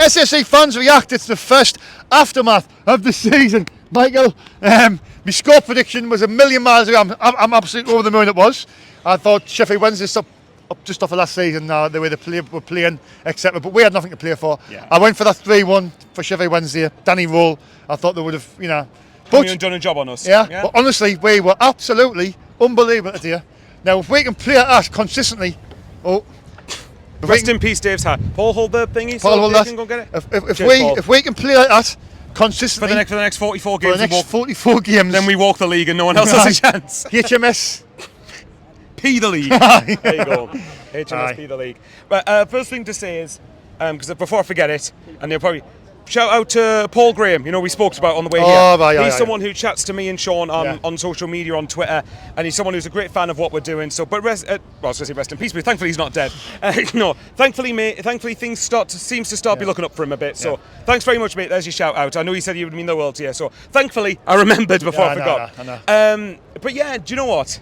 SSC fans react. It's the first aftermath of the season. Michael, my score prediction was a million miles away. I'm absolutely over the moon it was. I thought Sheffield Wednesday up just off of last season, the way they were playing, etc. But we had nothing to play for. Yeah. I went for that 3-1 for Sheffield Wednesday. Danny Roll, I thought they would have, But done a job on us. Yeah, but honestly, we were absolutely unbelievable today. Now, if we can play at that consistently, rest in peace, Dave's hat. Paul, hold the thingy. Paul, so hold Dave that. can go get it. If we can play like that consistently for the next 44 games, for the next 44 games, then we walk the league and no one else has a chance. HMS. P the league. There you go. HMS P the league. But first thing to say is, because before I forget it, and they'll probably shout out to Paul Graham. We spoke about on the way here. He's someone who chats to me and Shaun on social media, on Twitter, and he's someone who's a great fan of what we're doing. So, but I was going to say rest in peace, but thankfully he's not dead. No, thankfully, mate. Thankfully things seems to be looking up for him a bit. So, thanks very much, mate. There's your shout out. I know you said you would mean the world to you. So, thankfully, I remembered before I forgot. I know. But yeah, do you know what?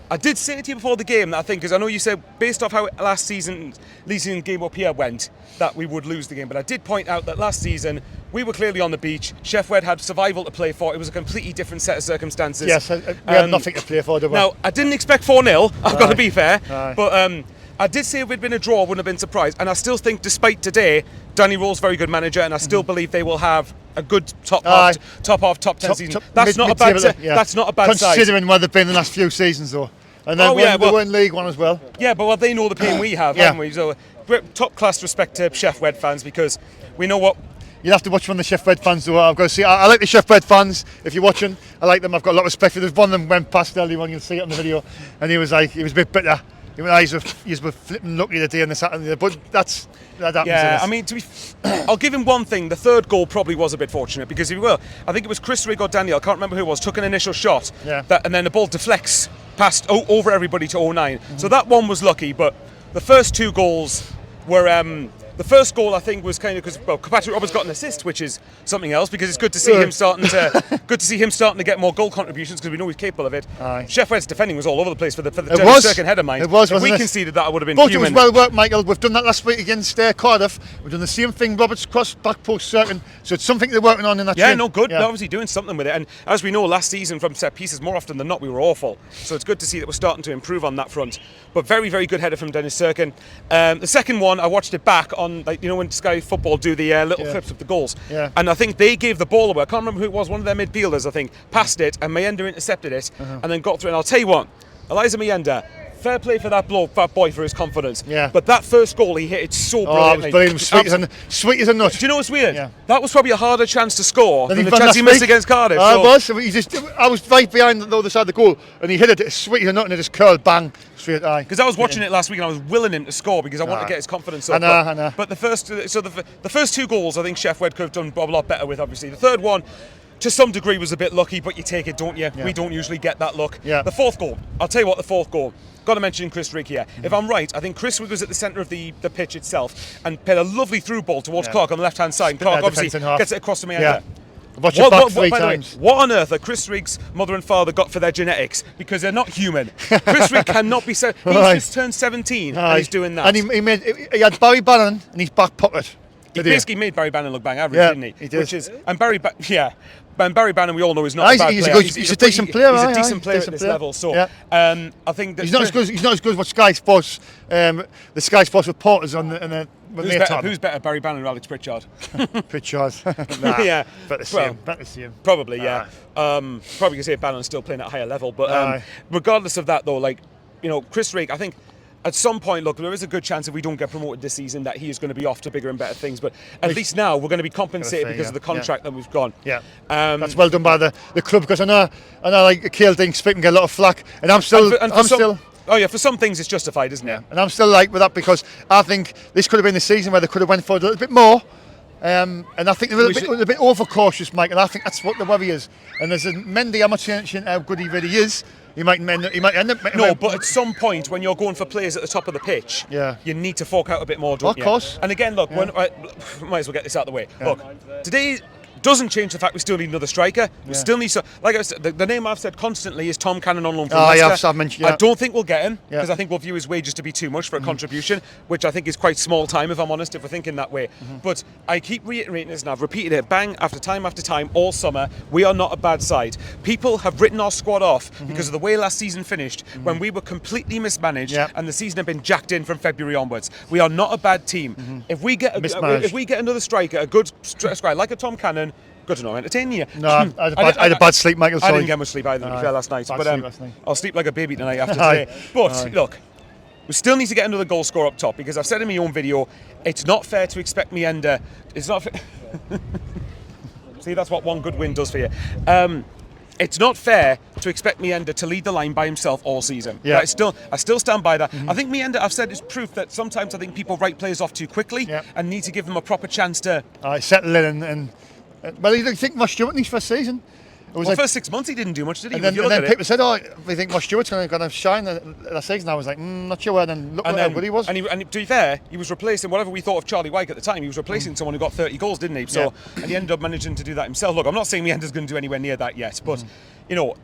I did say to you before the game that I think, because I know you said based off how last season game up here went, that we would lose the game. But I did point out that last season we were clearly on the beach. Sheff had survival to play for. It was a completely different set of circumstances. Yes, we had nothing to play for, did we? Now, I didn't expect 4-0, I've got to be fair. But I did say if it had been a draw, I wouldn't have been surprised. And I still think, despite today, Danny Roll's a very good manager, and I still believe they will have a good top 10 season. That's not a bad side. Considering where they've been the last few seasons, though. And then we won League One as well. Yeah, but they know the pain we have, haven't we? So, top class respect to Sheff fans, because we know what. You'll have to watch from the Sheff fans, though. I've got to see. I like the Sheff fans. If you're watching, I like them. I've got a lot of respect for them. There's one of them went past earlier on. You'll see it on the video, and he was a bit bitter. He was flipping lucky the day and the Saturday, but that happens. Yeah, I mean, I'll give him one thing. The third goal probably was a bit fortunate, because I think it was Chris Rigg or Daniel, I can't remember who it was, took an initial shot, and then the ball deflects past over everybody to 09. So that one was lucky, but the first two goals were. The first goal, I think, was kind of because Patrick Roberts got an assist, which is something else, because it's good to see him starting to get more goal contributions, because we know he's capable of it. Sheff's defending was all over the place for the second header, mine. It was. If we conceded that, I would have been But fuming. it was well worked, Michael. We've done that last week against Cardiff. We've done the same thing. Roberts cross back post circling. So it's something they're working on in that. Yeah, team. no, good. They're obviously doing something with it. And as we know, last season from set pieces, more often than not, we were awful. So it's good to see that we're starting to improve on that front. But very, very good header from Dennis Serkin. The second one, I watched it back on, when Sky Football do the little clips of the goals. Yeah. And I think they gave the ball away. I can't remember who it was, one of their midfielders, I think, passed it, and Mayenda intercepted it, and then got through. And I'll tell you what, Eliza Mayenda, fair play for that boy for his confidence. Yeah. But that first goal he hit, it's so brilliantly. It was brilliant. Sweet as a nut. Do you know what's weird? Yeah. That was probably a harder chance to score than the chance he missed missed against Cardiff. It was. I was right behind the other side of the goal, and he hit it sweet as a nut, and it just curled bang straight eye. Because I was watching it last week, and I was willing him to score because I wanted to get his confidence up. I know. But the first two goals, I think Sheff could have done a lot better with. Obviously, the third one, to some degree, was a bit lucky, but you take it, don't you? Yeah. We don't usually get that luck. Yeah. The fourth goal, I'll tell you what, the fourth goal. Got to mention Chris Rigg here. If I'm right, I think Chris Rigg was at the centre of the pitch itself and played a lovely through ball towards Clark on the left hand side. And Clark obviously gets it across to me. Yeah. Watch it back 3 times. What on earth are Chris Rigg's mother and father got for their genetics? Because they're not human. Chris Rigg cannot be so. He's just turned 17 and he's doing that. And he had Barry Bannon in his back pocket. He basically made Barry Bannon look bang average, didn't he? He did. And Barry Bannon, we all know, is not a bad player. He's a decent player. He's a decent player at this level. So I think that he's not as good as what Sky Sports, the Sky Sports reporters on the. Who's better, Barry Bannon or Alex Pritchard? Pritchard. Yeah, better see him. Probably, yeah. Probably because Bannon's still playing at a higher level. But regardless of that, though, Chris Rigg, I think. At some point, look, there is a good chance if we don't get promoted this season that he is going to be off to bigger and better things. But at least now we're going to be compensated because of the contract that we've gone. Yeah, that's well done by the club, because I know like Kale Dinks can get a lot of flack, and I'm still. Oh yeah, for some things it's justified, isn't it? And I'm still with that, because I think this could have been the season where they could have went for it a little bit more. And I think they were a bit overcautious, Mike, and I think that's what the worry is. And there's a Mendy, I'm not changing how good he really is. He might end up. No, but at some point when you're going for players at the top of the pitch, you need to fork out a bit more, don't you? Of course. And again, look, might as well get this out of the way. Yeah. Look, today Doesn't change the fact we still need another striker. We still need, like I said, the name I've said constantly is Tom Cannon on loan from Leicester. I've mentioned, I don't think we'll get him because I think we'll view his wages to be too much for a contribution, which I think is quite small time, if I'm honest, if we're thinking that way. But I keep reiterating this, and I've repeated it bang after time all summer. We are not a bad side. People have written our squad off because of the way last season finished, when we were completely mismanaged and the season had been jacked in from February onwards. We are not a bad team. If we get another striker, a good striker like a Tom Cannon, good to know, entertaining you. No, I had a bad sleep, Michael. Sorry. I didn't get much sleep either, to be fair, last night. But I'll sleep like a baby tonight after today. But look, we still need to get another goal scorer up top, because I've said in my own video, it's not fair to expect Mienda. It's not fair. See, that's what one good win does for you. It's not fair to expect Mienda to lead the line by himself all season. Yeah. I still stand by that. I think Mienda, I've said, is proof that sometimes I think people write players off too quickly and need to give them a proper chance to settle in and well, you think Moss Stewart in his first season? It was first 6 months he didn't do much, did he? And then people said, "Oh, we think Moss Stewart's going to shine last season." I was like, "Not sure." And then look what he was. And to be fair, he was replacing whatever we thought of Charlie Wyke at the time. He was replacing someone who got 30 goals, didn't he? So and he ended up managing to do that himself. Look, I'm not saying Mienda's going to do anywhere near that yet, but you know,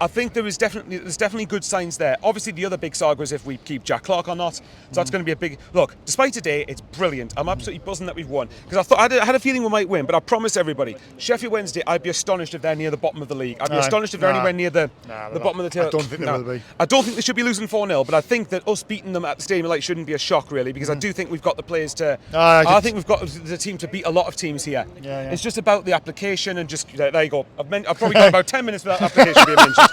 I think there's definitely good signs there. Obviously, the other big saga is if we keep Jack Clark or not. So that's going to be a big look. Despite today, it's brilliant. I'm absolutely buzzing that we've won, because I had a feeling we might win. But I promise everybody, Sheffield Wednesday, I'd be astonished if they're near the bottom of the league. I'd be astonished if they're anywhere near the bottom of the table. I don't think they will be. I don't think they should be losing 4-0. But I think that us beating them at the Stadium Light shouldn't be a shock, really, because I do think we've got the players to. I think we've got the team to beat a lot of teams here. It's just about the application and just there you go. I've probably got about 10 minutes without application being mentioned.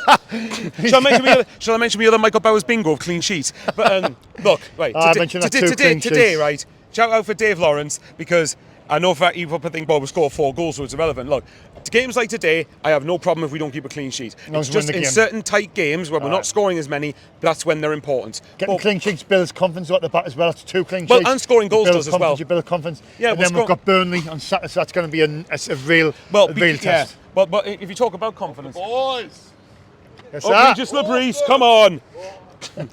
Shall I mention the other Michael Bowers bingo of clean sheets? But look, right. Today, right. Shout out for Dave Lawrence, because I know for you probably think Bob will score 4 goals, so it's irrelevant. Look, games like today, I have no problem if we don't keep a clean sheet. It's just in certain tight games where we're not scoring as many, that's when they're important. Getting clean sheets builds confidence at the back as well. It's 2 clean sheets. Well, and scoring goals does as well. You build confidence. Yeah, and then we've got Burnley on Saturday, so that's going to be a real test. But if you talk about confidence, boys. Just Labrice, come on. Do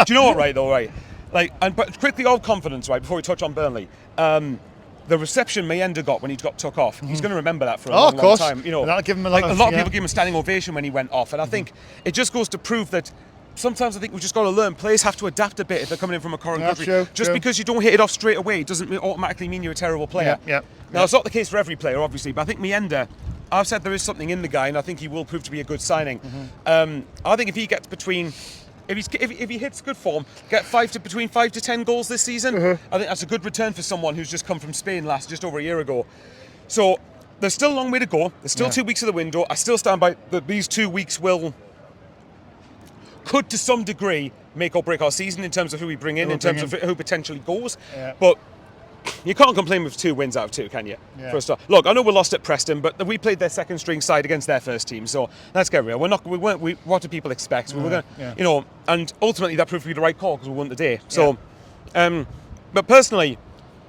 you know what, right? Like, but quickly, all confidence, right, before we touch on Burnley. The reception Mienda got when he got took off, he's going to remember that for a long time. You know, that'll give him a lot of people give him a standing ovation when he went off, and I think it just goes to prove that sometimes I think we've just got to learn. Players have to adapt a bit if they're coming in from a current country. Just because you don't hit it off straight away doesn't automatically mean you're a terrible player. Now, it's not the case for every player, obviously, but I think Mienda, I've said there is something in the guy, and I think he will prove to be a good signing. I think if he gets if he hits good form, get between 5 to 10 goals this season, I think that's a good return for someone who's just come from Spain just over a year ago. So there's still a long way to go. There's still 2 weeks of the window. I still stand by that these 2 weeks could to some degree make or break our season in terms of who we bring in terms of who potentially goes. But you can't complain with 2 wins out of 2, can you? For a start. Look, I know we lost at Preston, but we played their second string side against their first team, so let's get real. What do people expect? We were gonna, you know, and ultimately that proved to be the right call because we won the day. So, but personally,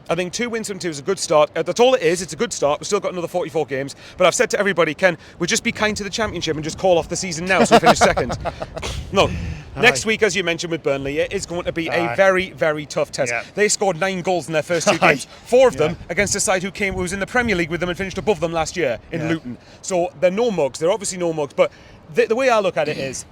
I think 2 wins from 2 is a good start. That's all it is. It's a good start. We've still got another 44 games. But I've said to everybody, Ken, we'll just be kind to the Championship and just call off the season now so we finish second. No. Next week, as you mentioned with Burnley, it is going to be a very, very tough test. They scored 9 goals in their first 2 games. 4 of them against a side who was in the Premier League with them and finished above them last year in Luton. So they're no mugs. They're obviously no mugs. But the way I look at it is,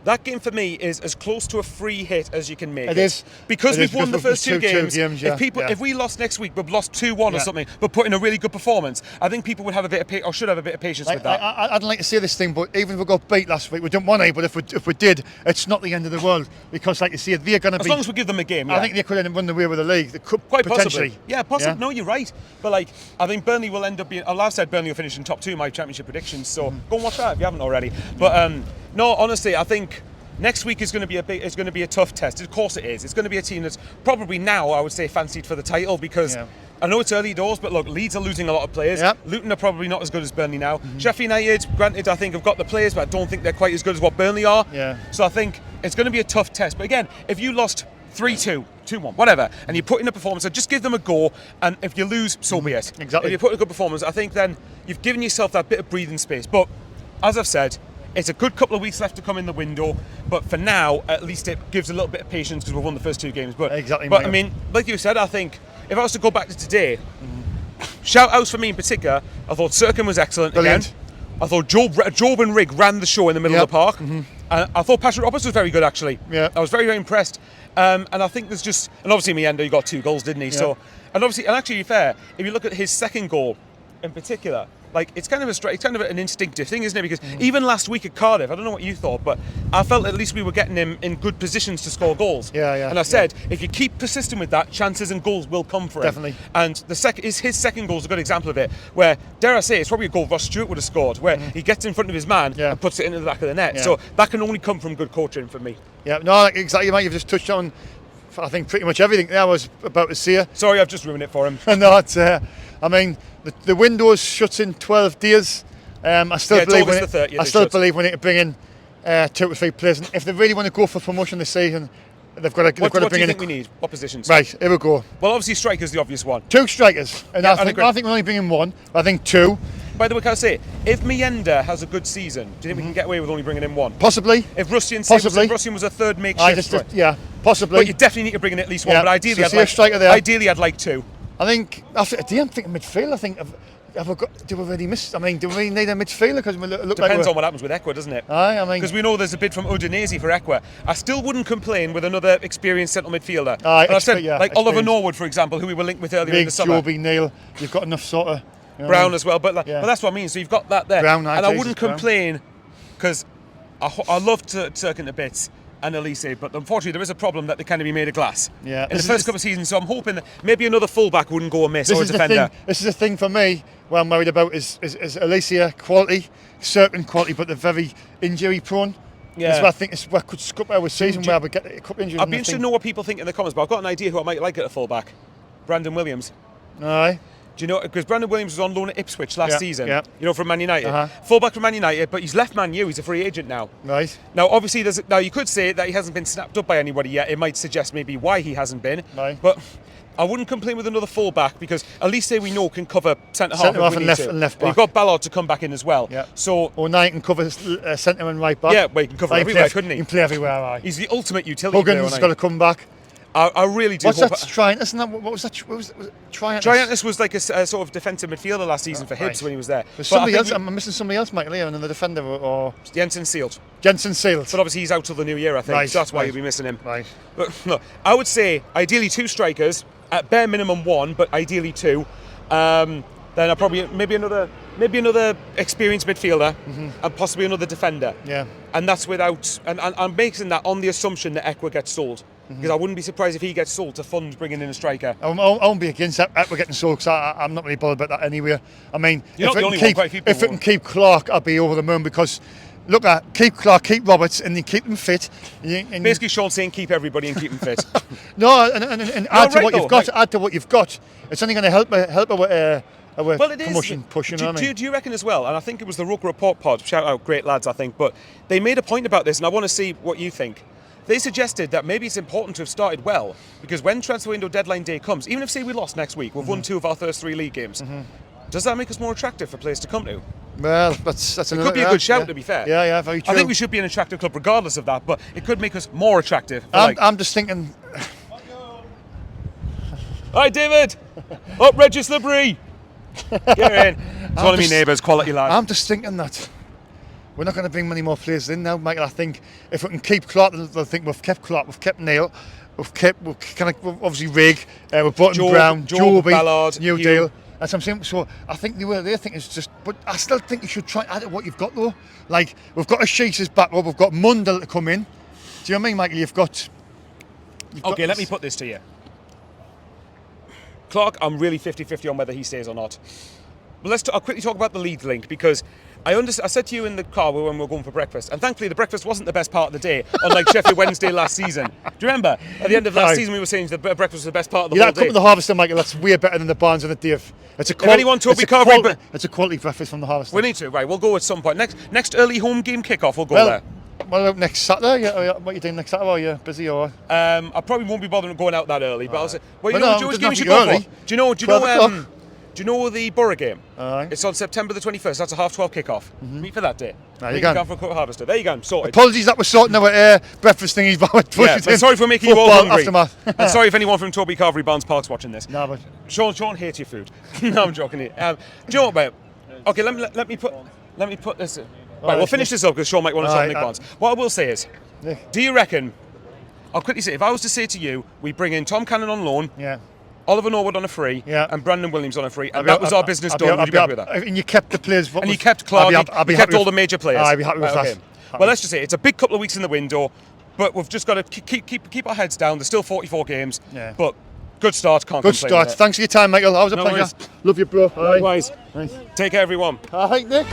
that game for me is as close to a free hit as you can make. It is. Because we've won the first 2 games. If we lost next week, we've lost 2-1 or something, but put in a really good performance, I think people would have a bit of should have a bit of patience with that. I'd like to say this thing, but even if we got beat last week, we didn't want to, but if we did, it's not the end of the world. Because like you see, they're going to as long as we give them a game, I think they could end up running away with the league. They could quite potentially. Possibly. Yeah, possibly. Yeah? No, you're right. But like, I think Burnley will end up being. I've said Burnley will finish in top 2 my Championship predictions. So go and watch that if you haven't already. But no, honestly, I think next week is going to be a tough test. Of course it is. It's going to be a team that's probably now, I would say, fancied for the title because I know it's early doors, but look, Leeds are losing a lot of players. Luton are probably not as good as Burnley now. Sheffield United, granted, I think have got the players, but I don't think they're quite as good as what Burnley are. So I think it's going to be a tough test. But again, if you lost 3-2, 2-1, whatever, and you put in a performance, so just give them a go, and if you lose, so be it. Exactly. If you put in a good performance, I think then you've given yourself that bit of breathing space. But as I've said, it's a good couple of weeks left to come in the window, but for now, at least it gives a little bit of patience because we've won the first 2 games. But I mean, like you said, I think if I was to go back to today, shout outs for me in particular. I thought Sirkin was excellent Brilliant. again. I thought Job and Rigg ran the show in the middle of the park. I thought Patrick Roberts was very good, actually. Yeah. I was very, very impressed. And I think there's just, and obviously Miendo, he got 2 goals, didn't he? Yeah. So, and obviously, and actually, to be fair, if you look at his second goal in particular, like it's kind of an instinctive thing, isn't it? Because even last week at Cardiff, I don't know what you thought, but I felt at least we were getting him in good positions to score goals. Yeah. And I said, if you keep persisting with that, chances and goals will come for him. Definitely. And his second goal is a good example of it, where, dare I say, it's probably a goal Ross Stewart would have scored, where he gets in front of his man and puts it into the back of the net. Yeah. So that can only come from good coaching for me. Yeah, no, exactly, mate. You've just touched on, I think, pretty much everything that I was about to say. Sorry, I've just ruined it for him. No, it's, I mean, the window shuts in 12 days. I still believe August the 30th, I still believe we need to bring in 2 to 3 players. And if they really want to go for promotion this season, they've got to What bring do you in. think we need? What positions? Right, here we go. Well, obviously striker's the obvious one. 2 strikers, and Yeah, I think we're only bringing 1. I think 2, By the way, can I say, if Mienda has a good season, do you think we can get away with only bringing in 1? possibly. If Russian Possibly. was a third makeshift striker. Possibly. But you definitely need to bring in at least 1. Yeah, But ideally, so see a striker there. I'd like 2. I think after I'm thinking midfield. I think have we got? Do we really miss? I mean, do we really need a midfielder? Because we look Depends like on what happens with Ekwa, doesn't it? I mean, Because we know there's a bid from Udinese for Ekwa. I still wouldn't complain with another experienced central midfielder. Aye, And I've said, yeah, like Oliver experienced. Norwood, for example, who we were linked with earlier in Big the summer. Joby, Neil. You've got enough sort of Brown as well, but Yeah. but that's what I mean. So you've got that there, Brown, and I Jesus, wouldn't Brown. complain because I love Turkin to bits and Elise, but unfortunately there is a problem that they can be made of glass. Yeah. In the This first is- couple of seasons, so I'm hoping that maybe another fullback wouldn't go amiss This or a is the defender. thing. This is the thing for me. What I'm worried about is Alicia quality, certain quality, but they're very injury prone. Yeah. That's what I think is what could scupper our season where we get a couple injuries. I'd be interested to know what people think in the comments, but I've got an idea who I might like at a fullback. Brandon Williams. Aye. Do you know, because Brandon Williams was on loan at Ipswich last season, yeah. from Man United. Uh-huh. Fullback from Man United, but he's left Man U, he's a free agent now. Right. Now, obviously, now you could say that he hasn't been snapped up by anybody yet. It might suggest maybe why he hasn't been. Right. But I wouldn't complain with another fullback because at least we know can cover centre half Centre-half if we and need left- to. and left And you've back. got Ballard to come back in as well. Yeah. So Or Knight can cover centre and right back. yeah, well, he can cover Aye, everywhere, play, couldn't he? He can play everywhere. Aye. He's the ultimate utility player. Huggins has got to come back. I really do What's hope. that? Triant? Isn't that what was that? What was Triant? Triantis was like a sort of defensive midfielder last season for Hibs Right. when he was there. There's But I somebody think else. I'm missing somebody else, Michael, here, and the defender or Jensen Sealed. Jensen Seals. But obviously he's out till the new year, I think. Right, So that's why right. you'll be missing him. Right. But no, I would say ideally 2 strikers, at bare minimum 1, but ideally 2. Then I probably maybe another experienced midfielder and possibly another defender. Yeah. And that's without and I'm making that on the assumption that Ekwa gets sold. Because I wouldn't be surprised if he gets sold to fund bringing in a striker. I won't be against that. We're getting sold because I'm not really bothered about that anyway. I mean, You're not the only one, quite a few people if we can keep Clark, I'll be over the moon because look at keep Clark, keep Roberts, and you keep them fit. And Basically, Shaun saying keep everybody and keep them fit. no, and add to right what you've though, got. like- Add to what you've got. It's only going to help our Well, it is. promotion push. You know what I mean? Do you reckon as well? And I think it was the Rook Report pod. Shout out, great lads, I think. But they made a point about this, and I want to see what you think. They suggested that maybe it's important to have started well because when transfer window deadline day comes, even if say we lost next week, we've won 2 of our first 3 league games. Does that make us more attractive for players to come to? Well, that's It could be a good shout, to be fair. Yeah, very true. I think we should be an attractive club regardless of that, but it could make us more attractive. I'm just thinking. Hi, David. Up, Regis Labrie. Get in. It's one of my neighbours, quality lad. I'm just thinking that we're not going to bring many more players in now, Michael. I think if we can keep Clark, they'll think we've kept Clark, we've kept Neil, we've obviously Rigg, we've brought in Brown, Joby, Ballard, New Hugh. Deal. That's what I'm saying. So I think they think it's just, but I still think you should try and add to what you've got though. Like we've got a Sheets back up, we've got Mundell to come in. Do you know what I mean, Michael? You've got Okay, let me put this to you. Clark, I'm really 50-50 on whether he stays or not. But I'll quickly talk about the Leeds link because I said to you in the car when we were going for breakfast, and thankfully the breakfast wasn't the best part of the day, unlike Sheffield Wednesday last season. Do you remember? At the end of last season we were saying the breakfast was the best part of the whole that cup day. of the Harvester, Michael. That's way better than the Barnes and the Dave. It's a anyone told me Carvery, it's a quality breakfast from the Harvester. we need to, right? We'll go at some point. Next early home game kickoff, we'll go Well, there. what about next Saturday? What are you doing next Saturday? Are you busy or? I probably won't be bothering going out that early, but I'll say, well, you Well, know, no, which it game doesn't we should have to go be for? early. Do you know? 12 o'clock. Do you know the Borough game? Aye. It's on September the 21st. That's a 12:30 kick-off. Meet for that day. There you Meet go. down for a harvester. There you go. Sorted. Apologies that we're sorting our breakfast thingies, but Yeah, but sorry for making you all hungry. Aftermath. And sorry if anyone from Toby Carvery Barnes Park's watching this. No, but Shaun hates your food. No, I'm joking. Do you know what, mate? Okay, let me put this. Right, we'll finish this up because Shaun might want to talk Nick Barnes. What I will say is, do you reckon? I'll quickly say, if I was to say to you, we bring in Tom Cannon on loan, Oliver Norwood on a free, and Brandon Williams on a free, and that was our business done. Would you be happy with that? And you kept the players. And you kept Clark, you kept all the major players. I'd be happy with that. Well, let's just say it's a big couple of weeks in the window, but we've just got to keep our heads down. There's still 44 games, but good start. Can't Good complain. Start. Thanks for your time, Michael. That was a pleasure. Worries. Love you, bro. Likewise. Take care, everyone. All right, Nick.